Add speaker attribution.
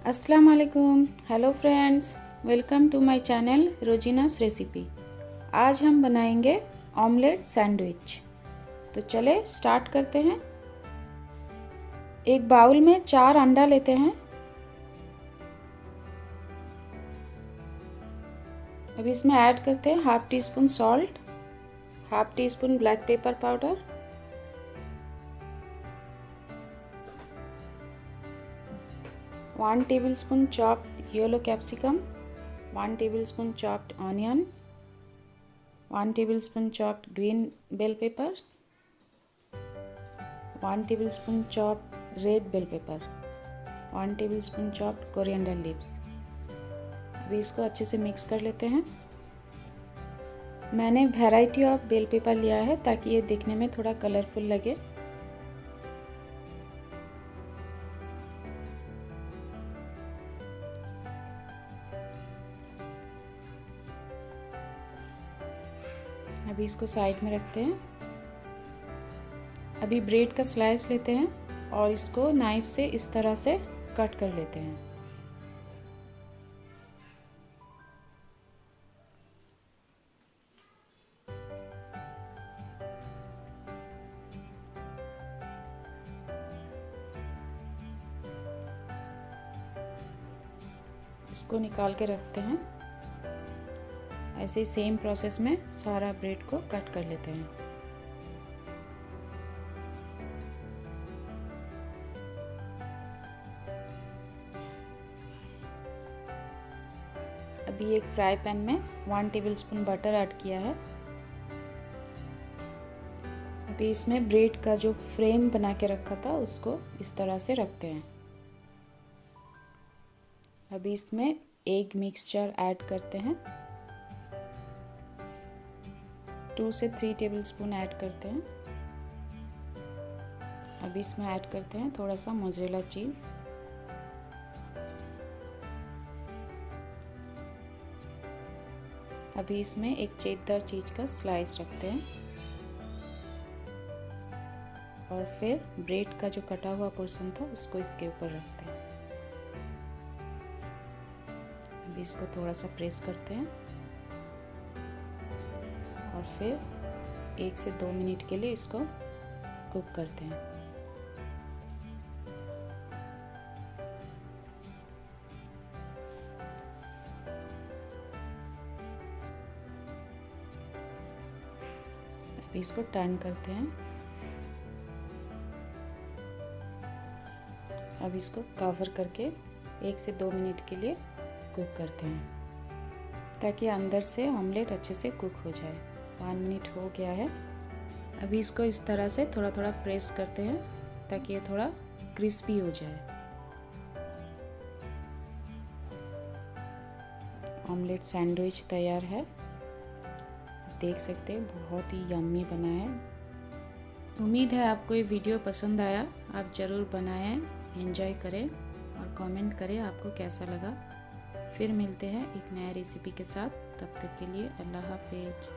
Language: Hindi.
Speaker 1: अस्सलाम वालेकुम। Hello friends, welcome to my channel Rozina's recipe. आज हम बनाएंगे ऑमलेट सैंडविच। तो चले स्टार्ट करते हैं। एक बाउल में 4 अंडा लेते हैं। अब इसमें ऐड करते हैं half tea spoon salt, half tea spoon black pepper powder, 1 tablespoon chopped yellow capsicum, 1 tablespoon chopped onion, 1 tablespoon chopped green bell pepper, 1 tablespoon chopped red bell pepper, 1 tablespoon chopped coriander leaves। अभी इसको अच्छे से मिक्स कर लेते हैं। मैंने वैरायटी ऑफ बेल पेपर लिया है ताकि ये दिखने में थोड़ा कलरफुल लगे। अभी इसको साइड में रखते हैं। अभी ब्रेड का स्लाइस लेते हैं और इसको नाइफ से इस तरह से कट कर लेते हैं। इसको निकाल के रखते हैं। ऐसे ही सेम प्रोसेस में सारा ब्रेड को कट कर लेते हैं। अभी एक फ्राई पैन में 1 टेबलस्पून बटर ऐड किया है। अभी इसमें ब्रेड का जो फ्रेम बना के रखा था उसको इस तरह से रखते हैं। अभी इसमें एग मिक्सचर ऐड करते हैं। 2 से 3 टेबलस्पून ऐड करते हैं। अभी इसमें ऐड करते हैं थोड़ा सा मोज़रेला चीज़। अभी इसमें एक चेकदार चीज़ का स्लाइस रखते हैं और फिर ब्रेड का जो कटा हुआ पोर्शन था उसको इसके ऊपर रखते हैं। अभी इसको थोड़ा सा प्रेस करते हैं और फिर 1 से 2 मिनट के लिए इसको कुक करते हैं। अभी इसको टर्न करते हैं। अब इसको कवर करके 1 से 2 मिनट के लिए कुक करते हैं ताकि अंदर से ऑमलेट अच्छे से कुक हो जाए। 1 मिनट हो गया है। अभी इसको इस तरह से थोड़ा थोड़ा प्रेस करते हैं ताकि ये थोड़ा क्रिस्पी हो जाए। ऑमलेट सैंडविच तैयार है। देख सकते हैं बहुत ही यम्मी बना है। उम्मीद है आपको ये वीडियो पसंद आया। आप ज़रूर बनाएं, एंजॉय करें और कमेंट करें आपको कैसा लगा। फिर मिलते हैं एक नया रेसिपी के साथ। तब तक के लिए अल्लाह हाफिज।